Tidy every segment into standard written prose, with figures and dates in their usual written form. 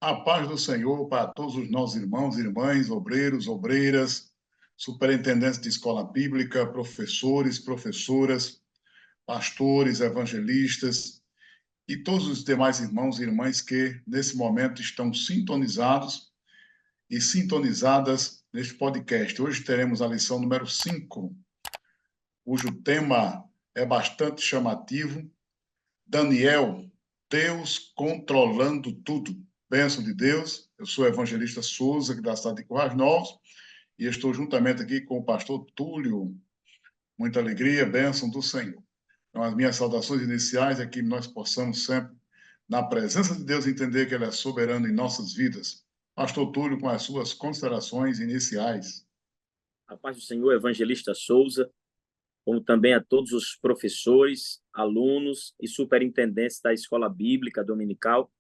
A paz do Senhor para todos os nossos irmãos, irmãs, obreiros, obreiras, superintendentes de escola bíblica, professores, professoras, pastores, evangelistas e todos os demais irmãos e irmãs que nesse momento estão sintonizados e sintonizadas neste podcast. Hoje teremos a lição número 5, cujo tema é bastante chamativo. Daniel, Deus controlando tudo. Bênção de Deus. Eu sou o evangelista Souza, aqui da cidade de Currais Novos, e estou juntamente aqui com o pastor Túlio. Muita alegria, bênção do Senhor. Então, as minhas saudações iniciais é que nós possamos sempre, na presença de Deus, entender que Ele é soberano em nossas vidas. Pastor Túlio, com as suas considerações iniciais. A paz do Senhor, evangelista Souza, como também a todos os professores, alunos e superintendentes da Escola Bíblica Dominical,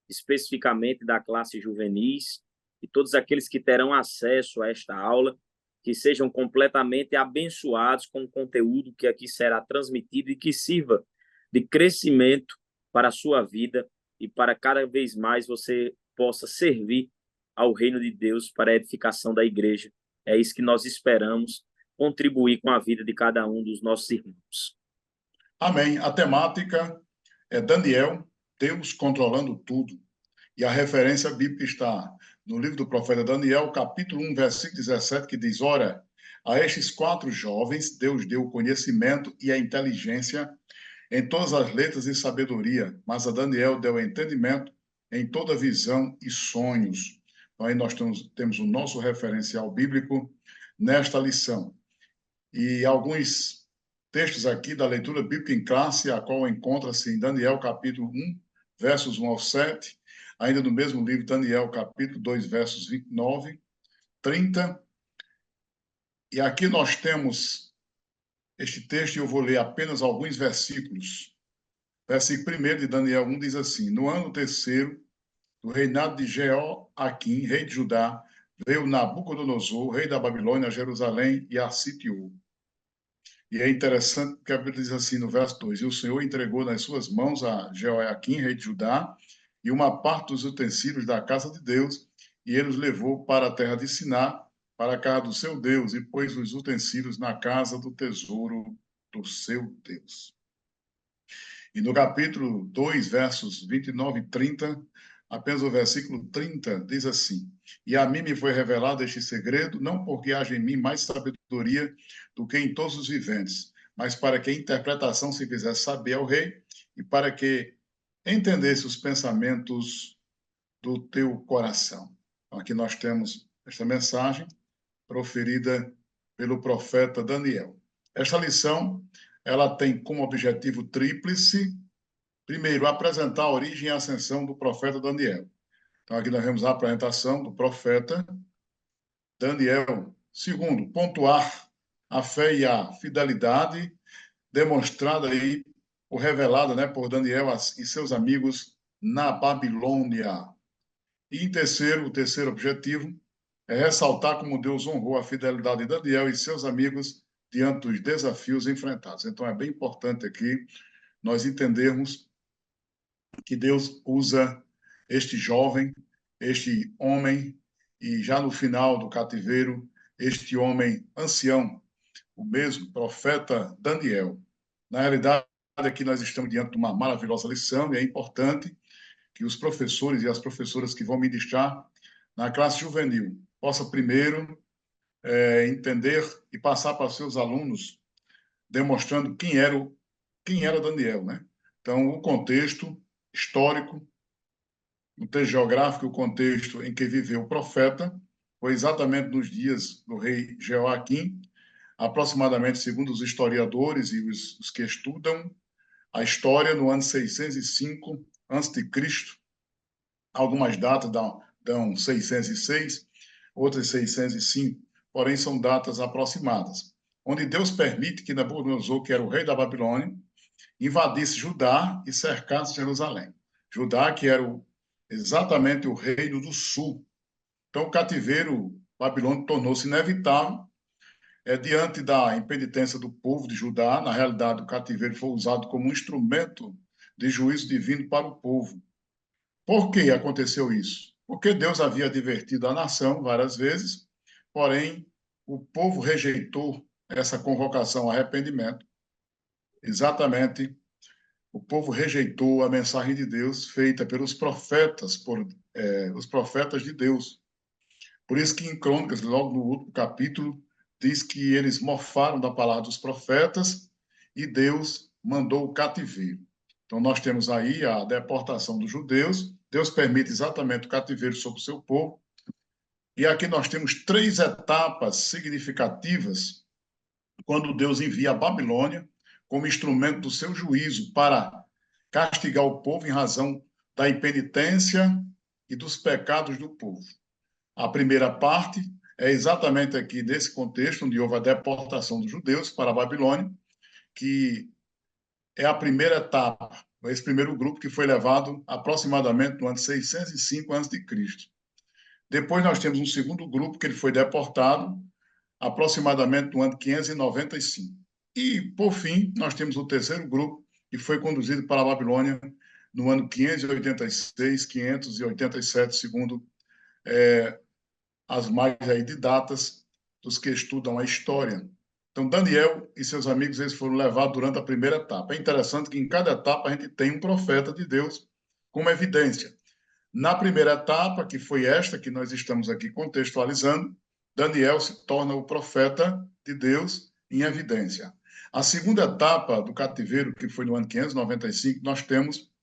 especificamente da classe juvenis, e todos aqueles que terão acesso a esta aula, que sejam completamente abençoados com o conteúdo que aqui será transmitido e que sirva de crescimento para a sua vida e para cada vez mais você possa servir ao reino de Deus para a edificação da igreja. É isso que nós esperamos, contribuir com a vida de cada um dos nossos irmãos. Amém. A temática é Daniel, Deus controlando tudo. E a referência bíblica está no livro do profeta Daniel, capítulo 1, versículo 17, que diz: Ora, a estes 4 jovens Deus deu o conhecimento e a inteligência em todas as letras e sabedoria, mas a Daniel deu entendimento em toda visão e sonhos. Então, aí nós temos o nosso referencial bíblico nesta lição. E alguns textos aqui da leitura bíblica em classe, a qual encontra-se em Daniel, capítulo 1, versos 1 ao 7, ainda no mesmo livro, Daniel, capítulo 2, versos 29, 30. E aqui nós temos este texto, e eu vou ler apenas alguns versículos. Versículo 1 de Daniel 1 diz assim: No ano terceiro do reinado de Jeoaquim, rei de Judá, veio Nabucodonosor, rei da Babilônia, a Jerusalém, e a sitiou. E é interessante porque a Bíblia diz assim no verso 2: E o Senhor entregou nas suas mãos a Jeoaquim, rei de Judá, e uma parte dos utensílios da casa de Deus, e ele os levou para a terra de Siná, para a casa do seu Deus, e pôs os utensílios na casa do tesouro do seu Deus. E no capítulo 2, versos 29 e 30, apenas o versículo 30 diz assim: E a mim me foi revelado este segredo, não porque haja em mim mais sabedoria do que em todos os viventes, mas para que a interpretação se fizesse saber ao rei, e para que entendesse os pensamentos do teu coração. Então, aqui nós temos esta mensagem proferida pelo profeta Daniel. Esta lição, ela tem como objetivo tríplice: primeiro, apresentar a origem e a ascensão do profeta Daniel. Então, aqui nós vemos a apresentação do profeta Daniel. Segundo, pontuar a fé e a fidelidade demonstrada aí, ou revelada, né, por Daniel e seus amigos na Babilônia. E em terceiro, o terceiro objetivo é ressaltar como Deus honrou a fidelidade de Daniel e seus amigos diante dos desafios enfrentados. Então, é bem importante aqui nós entendermos que Deus usa este jovem, este homem, e já no final do cativeiro, este homem ancião, o mesmo profeta Daniel. Na realidade, aqui nós estamos diante de uma maravilhosa lição, e é importante que os professores e as professoras que vão ministrar na classe juvenil possam primeiro entender e passar para seus alunos, demonstrando quem era Daniel, né? Então, o contexto histórico, o contexto geográfico, o contexto em que viveu o profeta, foi exatamente nos dias do rei Jeoaquim, aproximadamente, segundo os historiadores e os que estudam a história, no ano 605 a.C. Algumas datas dão 606, outras 605, porém são datas aproximadas, onde Deus permite que Nabucodonosor, que era o rei da Babilônia, invadisse Judá e cercasse Jerusalém. Judá, que era exatamente o reino do sul. Então, o cativeiro babilônico tornou-se inevitável diante da impenitência do povo de Judá. Na realidade, o cativeiro foi usado como um instrumento de juízo divino para o povo. Por que aconteceu isso? porque Deus havia advertido a nação várias vezes, porém o povo rejeitou essa convocação ao arrependimento. Exatamente, o povo rejeitou a mensagem de Deus feita pelos profetas, os profetas de Deus. Por isso que em Crônicas, logo no último capítulo, diz que eles mofaram da palavra dos profetas e Deus mandou o cativeiro. Então, nós temos aí a deportação dos judeus, Deus permite exatamente o cativeiro sobre o seu povo, e aqui nós temos 3 etapas significativas quando Deus envia a Babilônia como instrumento do seu juízo para castigar o povo em razão da impenitência e dos pecados do povo. A primeira parte é exatamente aqui nesse contexto, onde houve a deportação dos judeus para a Babilônia, que é a primeira etapa, esse primeiro grupo que foi levado aproximadamente no ano 605 a.C. Depois nós temos um segundo grupo que ele foi deportado aproximadamente no ano 595. E, por fim, nós temos o terceiro grupo que foi conduzido para a Babilônia no ano 586, 587, segundo as mais aí de datas dos que estudam a história. Então, Daniel e seus amigos, eles foram levados durante a primeira etapa. É interessante que em cada etapa a gente tem um profeta de Deus como evidência. Na primeira etapa, que foi esta que nós estamos aqui contextualizando, Daniel se torna o profeta de Deus em evidência. A segunda etapa do cativeiro, que foi no ano 595, nós temos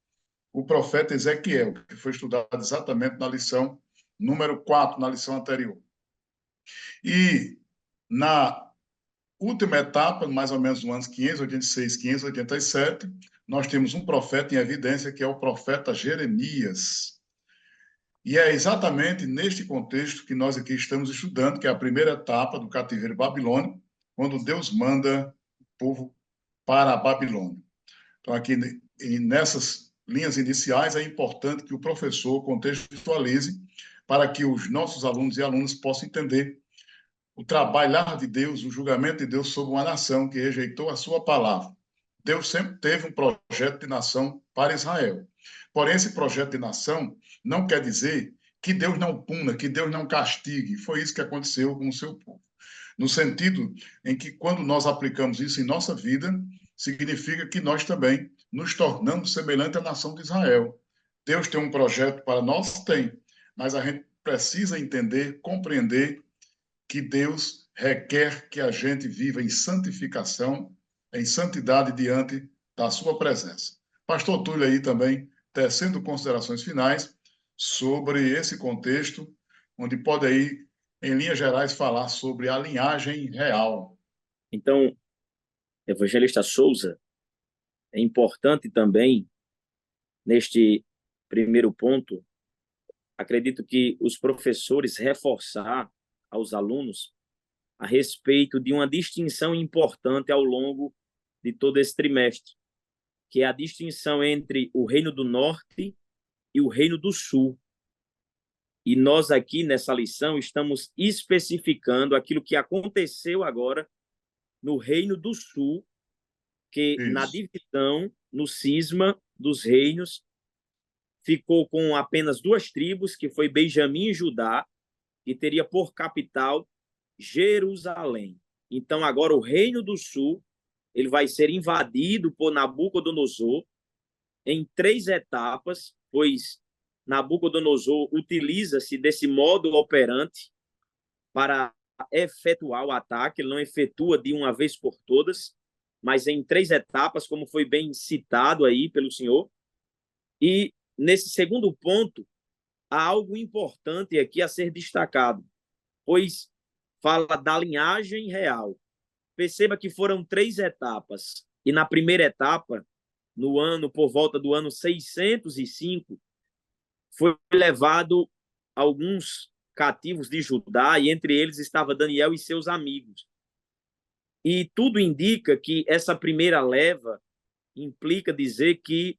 o profeta Ezequiel, que foi estudado exatamente na lição número 4, na lição anterior. E na última etapa, mais ou menos no ano 586, 587, nós temos um profeta em evidência, que é o profeta Jeremias. E é exatamente neste contexto que nós aqui estamos estudando, que é a primeira etapa do cativeiro babilônico, quando Deus manda o povo para a Babilônia. Então, aqui nessas linhas iniciais, é importante que o professor contextualize para que os nossos alunos e alunas possam entender o trabalhar de Deus, o julgamento de Deus sobre uma nação que rejeitou a sua palavra. Deus sempre teve um projeto de nação para Israel. Porém, esse projeto de nação não quer dizer que Deus não puna, que Deus não castigue. Foi isso que aconteceu com o seu povo. No sentido em que, quando nós aplicamos isso em nossa vida, significa que nós também nos tornamos semelhante à nação de Israel. Deus tem um projeto para nós? Tem. Mas a gente precisa entender, compreender que Deus requer que a gente viva em santificação, em santidade diante da sua presença. Pastor Túlio aí também tecendo considerações finais sobre esse contexto, onde pode aí, em linhas gerais, falar sobre a linhagem real. Então, evangelista Souza, é importante também, neste primeiro ponto, acredito que os professores reforçar aos alunos a respeito de uma distinção importante ao longo de todo esse trimestre, que é a distinção entre o Reino do Norte e o Reino do Sul. E nós aqui nessa lição estamos especificando aquilo que aconteceu agora no Reino do Sul, que na divisão, no cisma dos reinos, ficou com apenas 2 tribos, que foi Benjamim e Judá, e teria por capital Jerusalém. Então, agora o Reino do Sul ele vai ser invadido por Nabucodonosor em 3 etapas, pois Nabucodonosor utiliza-se desse modo operante para efetuar o ataque. Ele não efetua de uma vez por todas, mas em 3 etapas, como foi bem citado aí pelo senhor. E nesse segundo ponto, há algo importante aqui a ser destacado, pois fala da linhagem real. Perceba que foram 3 etapas, e na primeira etapa, por volta do ano 605, foi levado alguns cativos de Judá, e entre eles estava Daniel e seus amigos. E tudo indica que essa primeira leva implica dizer que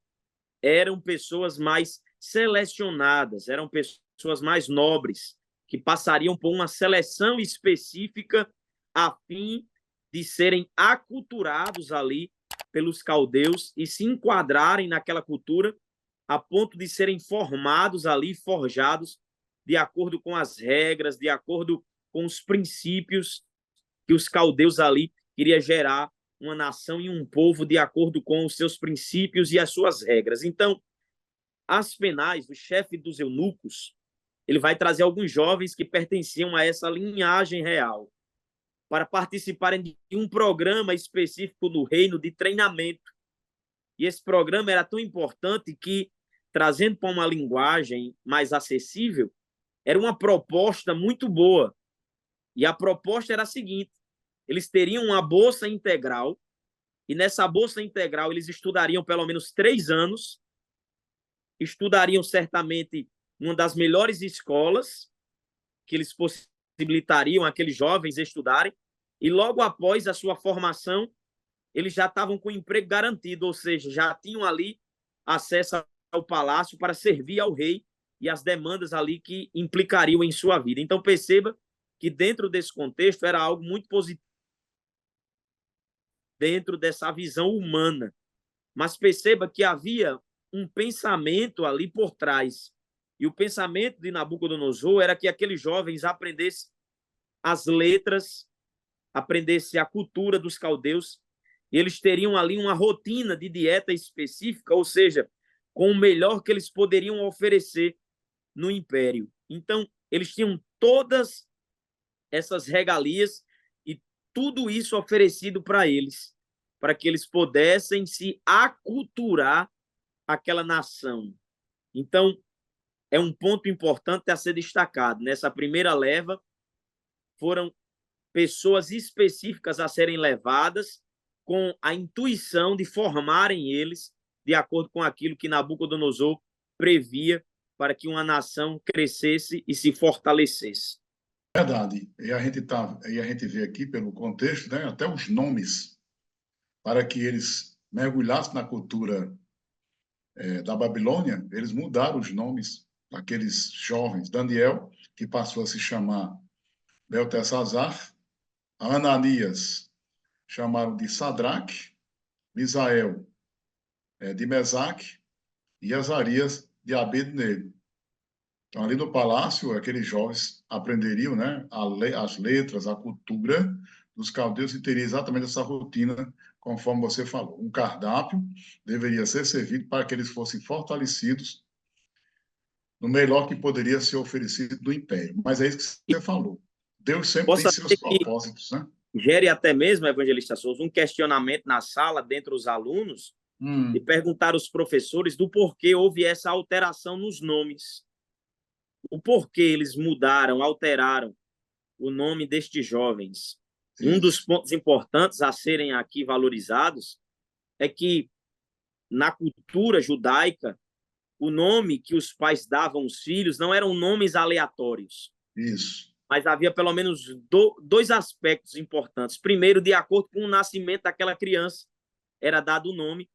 eram pessoas mais selecionadas, eram pessoas mais nobres, que passariam por uma seleção específica a fim de serem aculturados ali pelos caldeus e se enquadrarem naquela cultura a ponto de serem formados ali, forjados de acordo com as regras, de acordo com os princípios que os caldeus ali queria gerar uma nação e um povo de acordo com os seus princípios e as suas regras. Então, Aspenaz, o chefe dos eunucos, ele vai trazer alguns jovens que pertenciam a essa linhagem real para participarem de um programa específico no reino de treinamento. E esse programa era tão importante que, trazendo para uma linguagem mais acessível, era uma proposta muito boa. E a proposta era a seguinte: eles teriam uma bolsa integral, e nessa bolsa integral eles estudariam pelo menos 3 anos, estudariam certamente uma das melhores escolas, que eles possibilitariam aqueles jovens estudarem, e logo após a sua formação, eles já estavam com emprego garantido, ou seja, já tinham ali acesso ao palácio para servir ao rei e as demandas ali que implicariam em sua vida. Então, perceba que dentro desse contexto era algo muito positivo, dentro dessa visão humana. Mas perceba que havia um pensamento ali por trás. E o pensamento de Nabucodonosor era que aqueles jovens aprendessem as letras, aprendessem a cultura dos caldeus, e eles teriam ali uma rotina de dieta específica, ou seja, com o melhor que eles poderiam oferecer no império. Então, eles tinham todas essas regalias e tudo isso oferecido para eles, para que eles pudessem se aculturar aquela nação. Então, é um ponto importante a ser destacado. Nessa primeira leva, foram pessoas específicas a serem levadas com a intuição de formarem eles de acordo com aquilo que Nabucodonosor previa para que uma nação crescesse e se fortalecesse. Verdade. E a gente vê aqui pelo contexto, né, até os nomes, para que eles mergulhassem na cultura da Babilônia, eles mudaram os nomes daqueles jovens. Daniel, que passou a se chamar Beltesazar, Ananias, chamaram de Sadraque, Misael de Mesaque e Azarias de Abednego. Então, ali no palácio, aqueles jovens aprenderiam, né, as letras, a cultura dos caldeus e teria exatamente essa rotina, conforme você falou. Um cardápio deveria ser servido para que eles fossem fortalecidos no melhor que poderia ser oferecido do império. Mas é isso que você falou. Deus sempre tem Possa seus ser que propósitos, né? gere até mesmo, Evangelista Souza, um questionamento na sala, dentre os alunos, e perguntar aos professores do porquê houve essa alteração nos nomes. O porquê eles mudaram, alteraram o nome destes jovens. E um dos pontos importantes a serem aqui valorizados é que, na cultura judaica, o nome que os pais davam aos filhos não eram nomes aleatórios. Isso. Mas havia pelo menos dois aspectos importantes. Primeiro, de acordo com o nascimento daquela criança, era dado o nome.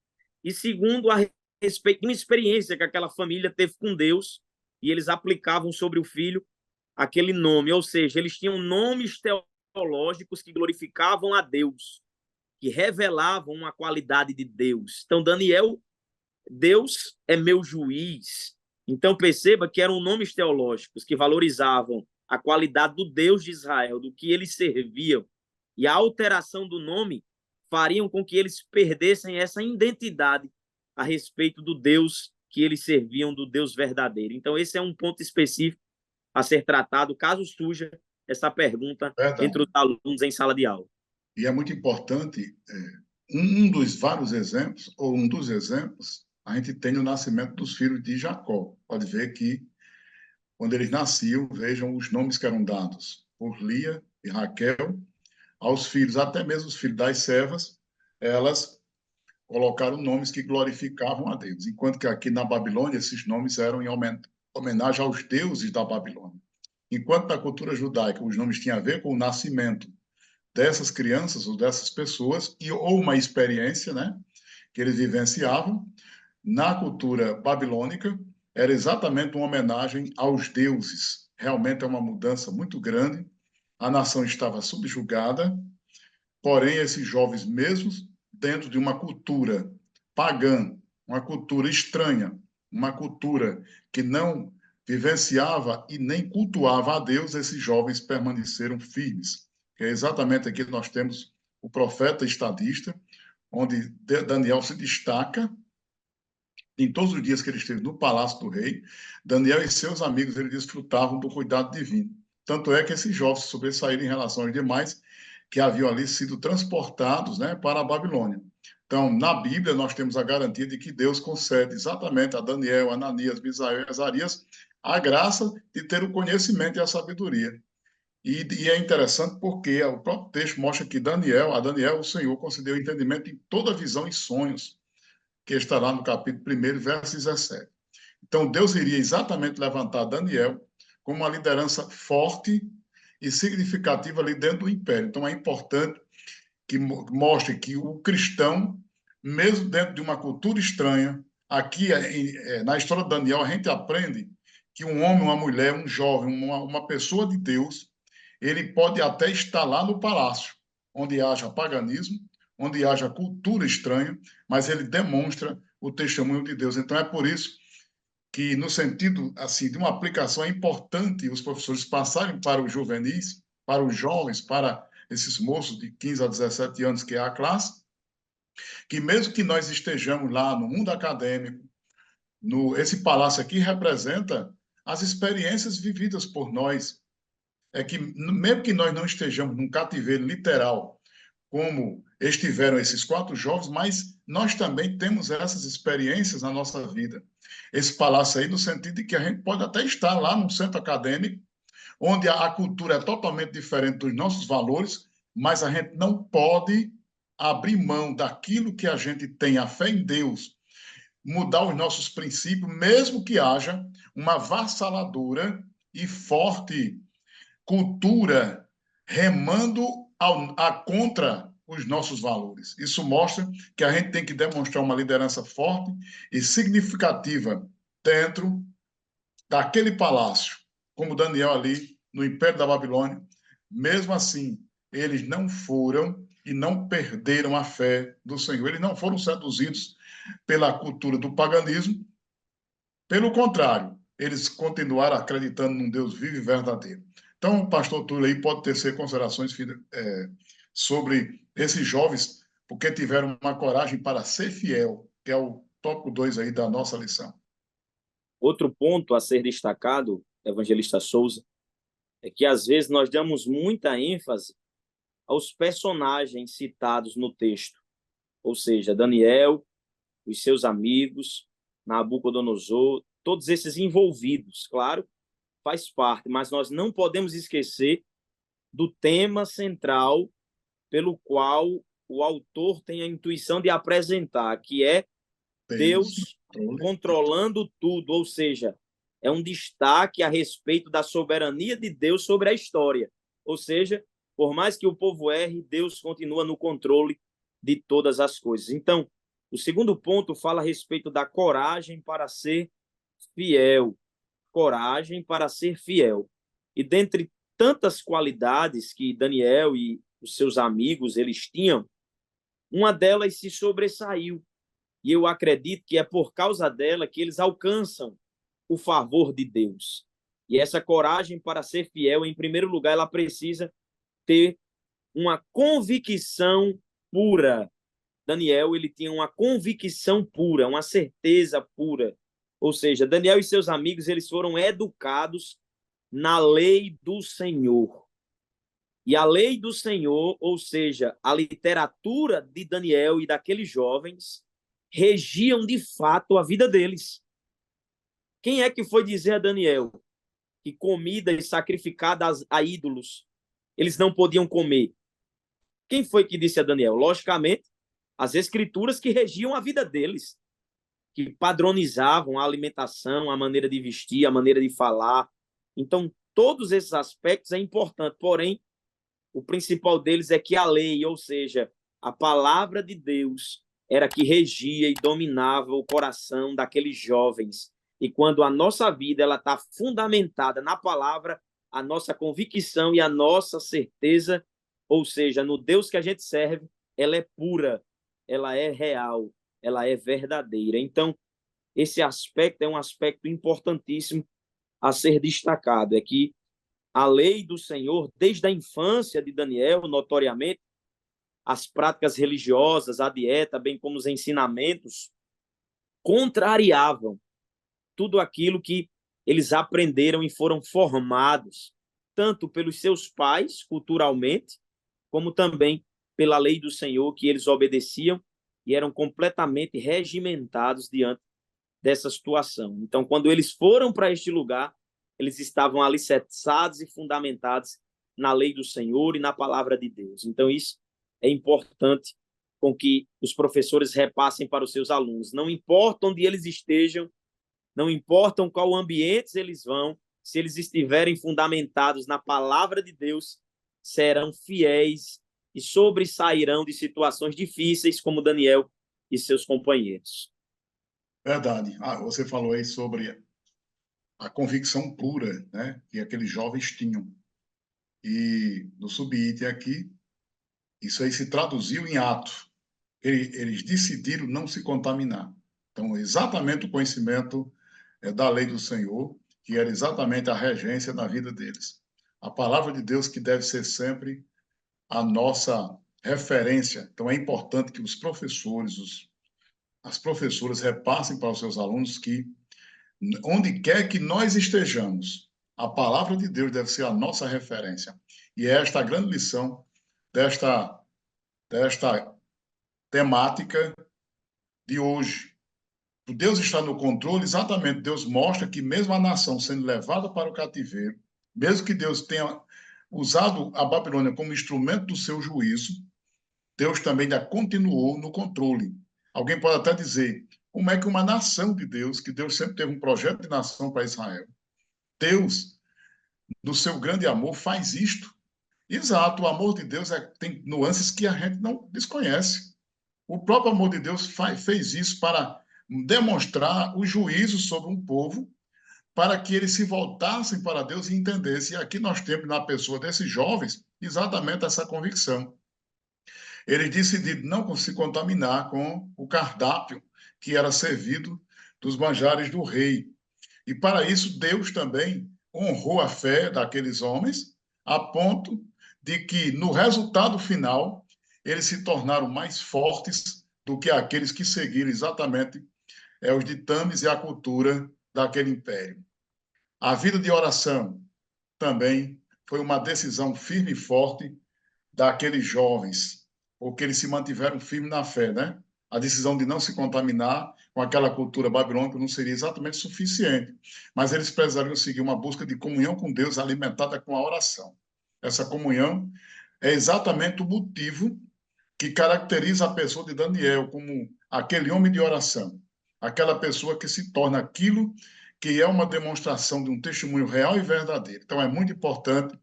E segundo, a respeito de uma experiência que aquela família teve com Deus, e eles aplicavam sobre o filho aquele nome. Ou seja, eles tinham nomes teológicos que glorificavam a Deus, que revelavam uma qualidade de Deus. Então, Daniel, Deus é meu juiz. Então, perceba que eram nomes teológicos que valorizavam a qualidade do Deus de Israel, do que eles serviam. E a alteração do nome fariam com que eles perdessem essa identidade a respeito do Deus que eles serviam, do Deus verdadeiro. Então, esse é um ponto específico a ser tratado, caso surja essa pergunta entre os alunos em sala de aula. E é muito importante, um dos vários exemplos, ou um dos exemplos, a gente tem o nascimento dos filhos de Jacó. Pode ver que, quando eles nasciam, vejam os nomes que eram dados por Lia e Raquel aos filhos, até mesmo os filhos das servas, elas colocaram nomes que glorificavam a Deus, enquanto que aqui na Babilônia esses nomes eram em homenagem aos deuses da Babilônia. Enquanto na cultura judaica os nomes tinham a ver com o nascimento dessas crianças ou dessas pessoas ou uma experiência, né, que eles vivenciavam, na cultura babilônica era exatamente uma homenagem aos deuses. Realmente é uma mudança muito grande. A nação estava subjugada, porém esses jovens mesmos dentro de uma cultura pagã, uma cultura estranha, uma cultura que não vivenciava e nem cultuava a Deus, esses jovens permaneceram firmes. Que é exatamente aqui que nós temos o profeta estadista, onde Daniel se destaca em todos os dias que ele esteve no palácio do rei. Daniel e seus amigos ele desfrutavam do cuidado divino. Tanto é que esses jovens sobressaíram em relação aos demais que haviam ali sido transportados, né, para a Babilônia. Então, na Bíblia, nós temos a garantia de que Deus concede exatamente a Daniel, Ananias, Misael e Azarias a graça de ter o conhecimento e a sabedoria. E é interessante porque o próprio texto mostra que a Daniel, o Senhor concedeu entendimento em toda visão e sonhos, que está lá no capítulo 1, verso 17. Então, Deus iria exatamente levantar Daniel como uma liderança forte e significativa ali dentro do império. Então, é importante que mostre que o cristão, mesmo dentro de uma cultura estranha, aqui na história de Daniel, a gente aprende que um homem, uma mulher, um jovem, uma pessoa de Deus, ele pode até estar lá no palácio, onde haja paganismo, onde haja cultura estranha, mas ele demonstra o testemunho de Deus. Então, é por isso que, no sentido assim de uma aplicação, é importante os professores passarem para os juvenis, para os jovens, para esses moços de 15 a 17 anos, que é a classe, que mesmo que nós estejamos lá no mundo acadêmico, esse palácio aqui representa as experiências vividas por nós. É que, mesmo que nós não estejamos num cativeiro literal, como estiveram esses 4 jovens, mas nós também temos essas experiências na nossa vida. Esse palácio aí, no sentido de que a gente pode até estar lá num centro acadêmico, onde a cultura é totalmente diferente dos nossos valores, mas a gente não pode abrir mão daquilo que a gente tem, a fé em Deus, mudar os nossos princípios, mesmo que haja uma avassaladora e forte cultura remando contra os nossos valores. Isso mostra que a gente tem que demonstrar uma liderança forte e significativa dentro daquele palácio, como Daniel ali no Império da Babilônia. Mesmo assim, eles não foram e não perderam a fé do Senhor. Eles não foram seduzidos pela cultura do paganismo. Pelo contrário, eles continuaram acreditando num Deus vivo e verdadeiro. Então, o pastor Túlio aí pode tecer considerações sobre esses jovens, porque tiveram uma coragem para ser fiel, que é o tópico 2 aí da nossa lição. Outro ponto a ser destacado, evangelista Souza, é que às vezes nós damos muita ênfase aos personagens citados no texto, ou seja, Daniel, os seus amigos, Nabucodonosor, todos esses envolvidos, claro, faz parte, mas nós não podemos esquecer do tema central pelo qual o autor tem a intuição de apresentar, que é Deus controlando tudo, ou seja, é um destaque a respeito da soberania de Deus sobre a história. Ou seja, por mais que o povo erre, Deus continua no controle de todas as coisas. Então, o segundo ponto fala a respeito da coragem para ser fiel. Coragem para ser fiel. E dentre tantas qualidades que Daniel e os seus amigos eles tinham, uma delas se sobressaiu. E eu acredito que é por causa dela que eles alcançam o favor de Deus. E essa coragem para ser fiel, em primeiro lugar, ela precisa ter uma convicção pura. Daniel, ele tinha uma convicção pura, uma certeza pura. Ou seja, Daniel e seus amigos, eles foram educados na lei do Senhor. E a lei do Senhor, ou seja, a literatura de Daniel e daqueles jovens, regiam de fato a vida deles. Quem é que foi dizer a Daniel que comidas sacrificadas a ídolos eles não podiam comer? Quem foi que disse a Daniel? Logicamente, as escrituras que regiam a vida deles, que padronizavam a alimentação, a maneira de vestir, a maneira de falar. Então, todos esses aspectos é importante, porém, o principal deles é que a lei, ou seja, a palavra de Deus, era que regia e dominava o coração daqueles jovens. E quando a nossa vida ela está fundamentada na palavra, a nossa convicção e a nossa certeza, ou seja, no Deus que a gente serve, ela é pura, ela é real, ela é verdadeira. Então, esse aspecto é um aspecto importantíssimo a ser destacado é que a lei do Senhor, desde a infância de Daniel, notoriamente, as práticas religiosas, a dieta, bem como os ensinamentos, contrariavam tudo aquilo que eles aprenderam e foram formados, tanto pelos seus pais, culturalmente, como também pela lei do Senhor, que eles obedeciam e eram completamente regimentados diante dessa situação. Então, quando eles foram para este lugar, eles estavam alicerçados e fundamentados na lei do Senhor e na palavra de Deus. Então, isso é importante com que os professores repassem para os seus alunos. Não importa onde eles estejam, não importa qual ambiente eles vão, se eles estiverem fundamentados na palavra de Deus, serão fiéis e sobressairão de situações difíceis, como Daniel e seus companheiros. Verdade. Você falou aí sobre a convicção pura, né, que aqueles jovens tinham. E no subitem aqui, isso aí se traduziu em ato. Eles decidiram não se contaminar. Então, exatamente o conhecimento da lei do Senhor, que era exatamente a regência na vida deles. A palavra de Deus que deve ser sempre a nossa referência. Então, é importante que os professores, as professoras repassem para os seus alunos que, onde quer que nós estejamos, a palavra de Deus deve ser a nossa referência. E é esta a grande lição desta temática de hoje. Deus está no controle, exatamente. Deus mostra que mesmo a nação sendo levada para o cativeiro, mesmo que Deus tenha usado a Babilônia como instrumento do seu juízo, Deus também ainda continuou no controle. Alguém pode até dizer, como é que uma nação de Deus, que Deus sempre teve um projeto de nação para Israel, Deus, no seu grande amor, faz isto? Exato, o amor de Deus tem nuances que a gente não desconhece. O próprio amor de Deus fez isso para demonstrar o juízo sobre um povo, para que eles se voltassem para Deus e entendessem. E aqui nós temos na pessoa desses jovens exatamente essa convicção. Eles decidiram não se contaminar com o cardápio que era servido dos manjares do rei. E para isso, Deus também honrou a fé daqueles homens, a ponto de que, no resultado final, eles se tornaram mais fortes do que aqueles que seguiram exatamente os ditames e a cultura daquele império. A vida de oração também foi uma decisão firme e forte daqueles jovens, porque eles se mantiveram firmes na fé, né? A decisão de não se contaminar com aquela cultura babilônica não seria exatamente suficiente, mas eles precisariam seguir uma busca de comunhão com Deus alimentada com a oração. Essa comunhão é exatamente o motivo que caracteriza a pessoa de Daniel como aquele homem de oração, aquela pessoa que se torna aquilo que é uma demonstração de um testemunho real e verdadeiro. Então é muito importante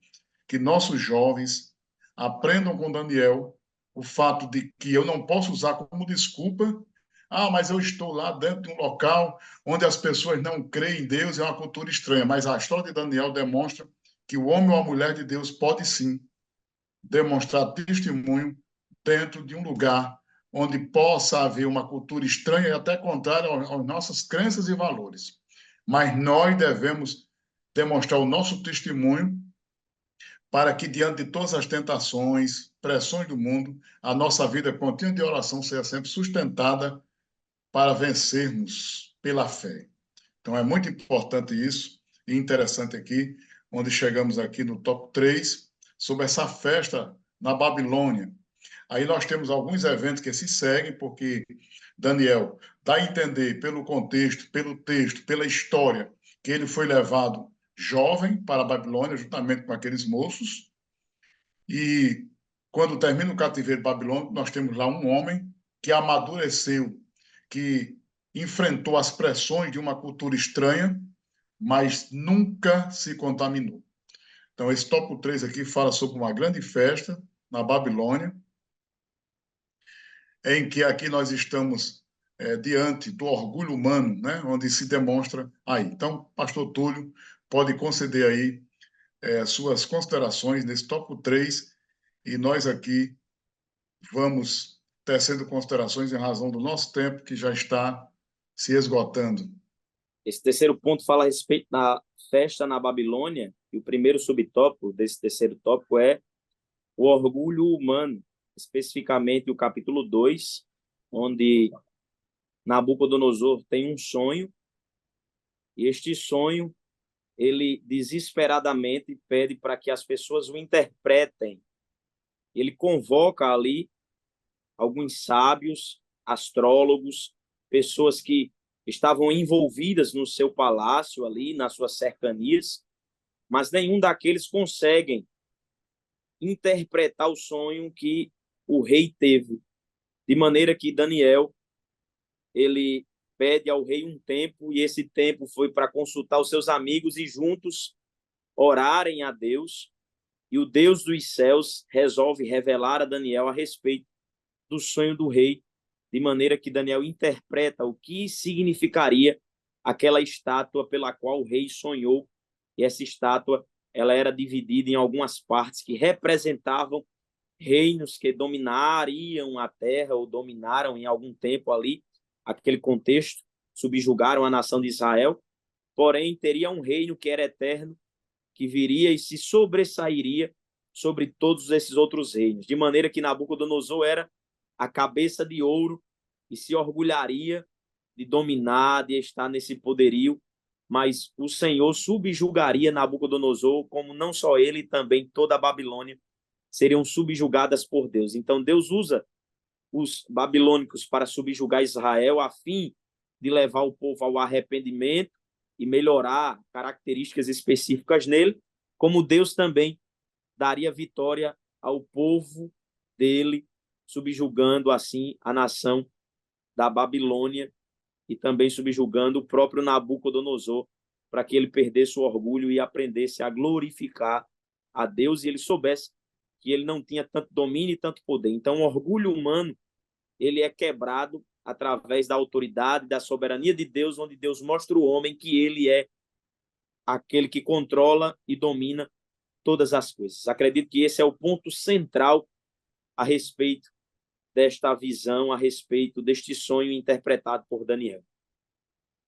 que nossos jovens aprendam com Daniel o fato de que eu não posso usar como desculpa, mas eu estou lá dentro de um local onde as pessoas não creem em Deus, é uma cultura estranha. Mas a história de Daniel demonstra que o homem ou a mulher de Deus pode sim demonstrar testemunho dentro de um lugar onde possa haver uma cultura estranha e até contrária às nossas crenças e valores. Mas nós devemos demonstrar o nosso testemunho para que, diante de todas as tentações, pressões do mundo, a nossa vida contínua de oração seja sempre sustentada para vencermos pela fé. Então, é muito importante isso e interessante aqui, onde chegamos aqui no top 3, sobre essa festa na Babilônia. Aí nós temos alguns eventos que se seguem, porque Daniel dá a entender pelo contexto, pelo texto, pela história, que ele foi levado jovem para a Babilônia, juntamente com aqueles moços, e quando termina o cativeiro babilônico, nós temos lá um homem que amadureceu, que enfrentou as pressões de uma cultura estranha, mas nunca se contaminou. Então, esse tópico 3 aqui fala sobre uma grande festa na Babilônia, em que aqui nós estamos diante do orgulho humano, né, onde se demonstra aí. Então, pastor Túlio, pode conceder aí suas considerações nesse tópico 3, e nós aqui vamos tecendo considerações em razão do nosso tempo, que já está se esgotando. Esse terceiro ponto fala a respeito da festa na Babilônia, e o primeiro subtópico desse terceiro tópico é o orgulho humano, especificamente o capítulo 2, onde Nabucodonosor tem um sonho, e este sonho, ele desesperadamente pede para que as pessoas o interpretem. Ele convoca ali alguns sábios, astrólogos, pessoas que estavam envolvidas no seu palácio ali, nas suas cercanias, mas nenhum daqueles conseguem interpretar o sonho que o rei teve. De maneira que Daniel, ele pede ao rei um tempo, e esse tempo foi para consultar os seus amigos e juntos orarem a Deus, e o Deus dos céus resolve revelar a Daniel a respeito do sonho do rei, de maneira que Daniel interpreta o que significaria aquela estátua pela qual o rei sonhou, e essa estátua ela era dividida em algumas partes que representavam reinos que dominariam a terra ou dominaram em algum tempo ali aquele contexto, subjugaram a nação de Israel, porém teria um reino que era eterno, que viria e se sobressairia sobre todos esses outros reinos, de maneira que Nabucodonosor era a cabeça de ouro e se orgulharia de dominar, de estar nesse poderio, mas o Senhor subjugaria Nabucodonosor, como não só ele, também toda a Babilônia seriam subjugadas por Deus. Então Deus usa os babilônicos para subjugar Israel, a fim de levar o povo ao arrependimento e melhorar características específicas nele, como Deus também daria vitória ao povo dele, subjugando assim a nação da Babilônia e também subjugando o próprio Nabucodonosor, para que ele perdesse o orgulho e aprendesse a glorificar a Deus, e ele soubesse que ele não tinha tanto domínio e tanto poder. Então, o orgulho humano, ele é quebrado através da autoridade, da soberania de Deus, onde Deus mostra o homem que ele é aquele que controla e domina todas as coisas. Acredito que esse é o ponto central a respeito desta visão, a respeito deste sonho interpretado por Daniel.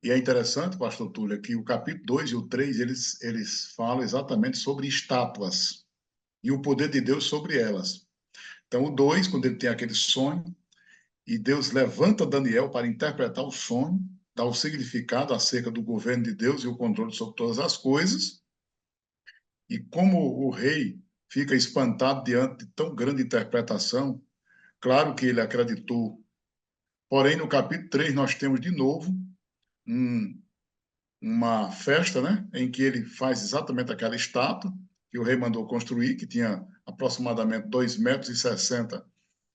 E é interessante, pastor Túlio, que o capítulo 2 e o 3, eles falam exatamente sobre estátuas e o poder de Deus sobre elas. Então, o 2, quando ele tem aquele sonho, e Deus levanta Daniel para interpretar o sonho, dar o significado acerca do governo de Deus e o controle sobre todas as coisas, e como o rei fica espantado diante de tão grande interpretação, claro que ele acreditou. Porém, no capítulo 3, nós temos de novo um, uma festa, né, em que ele faz exatamente aquela estátua que o rei mandou construir, que tinha aproximadamente 2,60 metros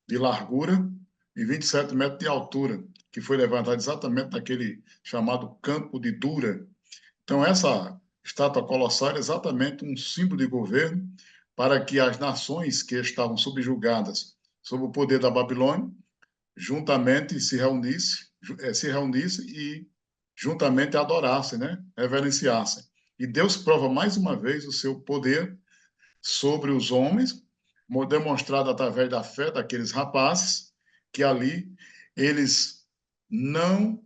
de largura e 27 metros de altura, que foi levantado exatamente naquele chamado Campo de Dura. Então, essa estátua colossal é exatamente um símbolo de governo para que as nações que estavam subjugadas sob o poder da Babilônia juntamente se reunisse e juntamente adorassem, né? Reverenciassem. E Deus prova mais uma vez o seu poder sobre os homens, demonstrado através da fé daqueles rapazes, que ali eles não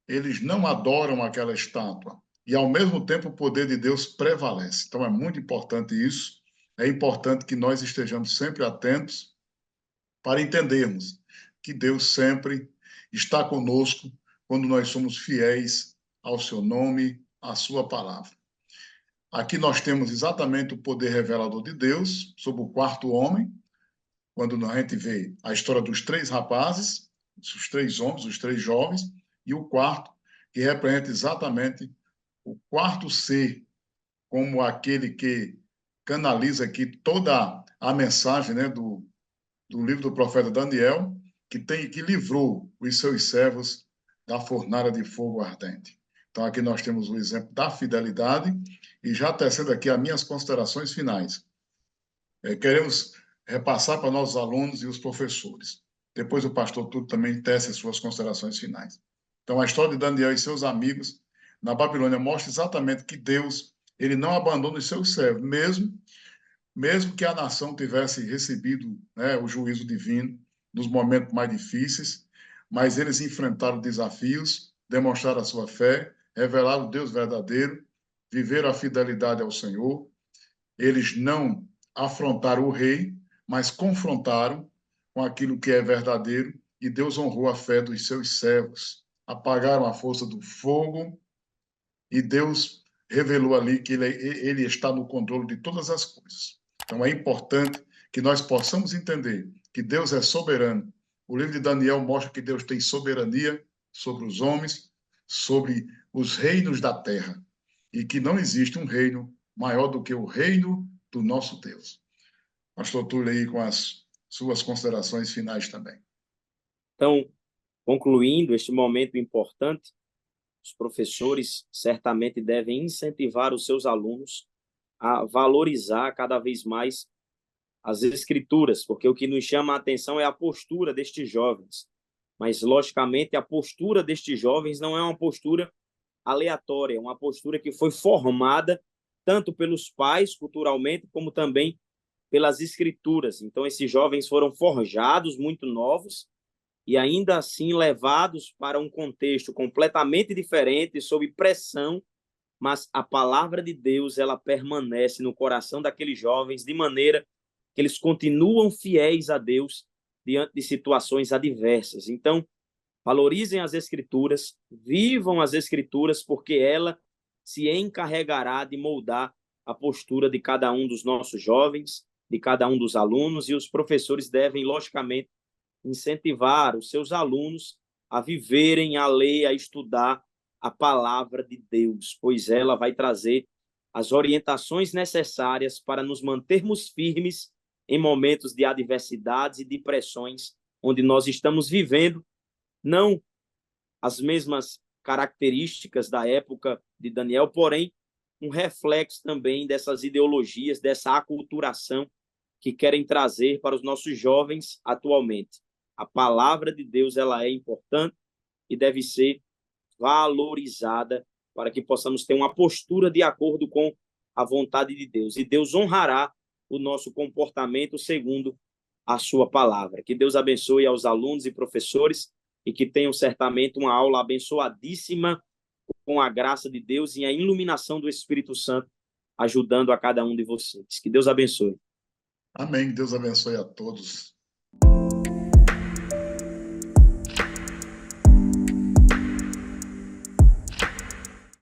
eles não adoram aquela estátua. E, ao mesmo tempo, o poder de Deus prevalece. Então, é muito importante isso. É importante que nós estejamos sempre atentos para entendermos que Deus sempre está conosco quando nós somos fiéis ao seu nome, à sua palavra. Aqui nós temos exatamente o poder revelador de Deus sobre o quarto homem, quando a gente vê a história dos três rapazes, os três homens, os três jovens, e o quarto, que representa exatamente o quarto ser, como aquele que canaliza aqui toda a mensagem, né, do livro do profeta Daniel, que livrou os seus servos da fornalha de fogo ardente. Então, aqui nós temos o exemplo da fidelidade, e já tecendo aqui as minhas considerações finais. Queremos repassar para nossos alunos e os professores. Depois o pastor Túlio também tece as suas considerações finais. Então, a história de Daniel e seus amigos na Babilônia mostra exatamente que Deus ele não abandona os seus servos, mesmo que a nação tivesse recebido, né, o juízo divino nos momentos mais difíceis, mas eles enfrentaram desafios, demonstraram a sua fé, revelaram o Deus verdadeiro, viveram a fidelidade ao Senhor. Eles não afrontaram o rei, mas confrontaram com aquilo que é verdadeiro, e Deus honrou a fé dos seus servos. Apagaram a força do fogo, e Deus revelou ali que ele está no controle de todas as coisas. Então é importante que nós possamos entender que Deus é soberano. O livro de Daniel mostra que Deus tem soberania sobre os homens, sobre os reinos da terra, e que não existe um reino maior do que o reino do nosso Deus. Pastor Túlio aí com as suas considerações finais também. Então, concluindo este momento importante, os professores certamente devem incentivar os seus alunos a valorizar cada vez mais as escrituras, porque o que nos chama a atenção é a postura destes jovens. Mas, logicamente, a postura destes jovens não é uma postura aleatória, é uma postura que foi formada tanto pelos pais, culturalmente, como também pelas escrituras. Então, esses jovens foram forjados muito novos e ainda assim levados para um contexto completamente diferente, sob pressão, mas a palavra de Deus, ela permanece no coração daqueles jovens de maneira que eles continuam fiéis a Deus diante de situações adversas. Então, valorizem as escrituras, vivam as escrituras, porque ela se encarregará de moldar a postura de cada um dos nossos jovens, de cada um dos alunos, e os professores devem, logicamente, incentivar os seus alunos a viverem, a ler, a estudar a palavra de Deus, pois ela vai trazer as orientações necessárias para nos mantermos firmes em momentos de adversidades e de pressões, onde nós estamos vivendo não as mesmas características da época de Daniel, porém um reflexo também dessas ideologias, dessa aculturação que querem trazer para os nossos jovens atualmente. A palavra de Deus, ela é importante e deve ser valorizada para que possamos ter uma postura de acordo com a vontade de Deus. E Deus honrará o nosso comportamento segundo a sua palavra. Que Deus abençoe aos alunos e professores e que tenham certamente uma aula abençoadíssima com a graça de Deus e a iluminação do Espírito Santo ajudando a cada um de vocês. Que Deus abençoe. Amém. Deus abençoe a todos.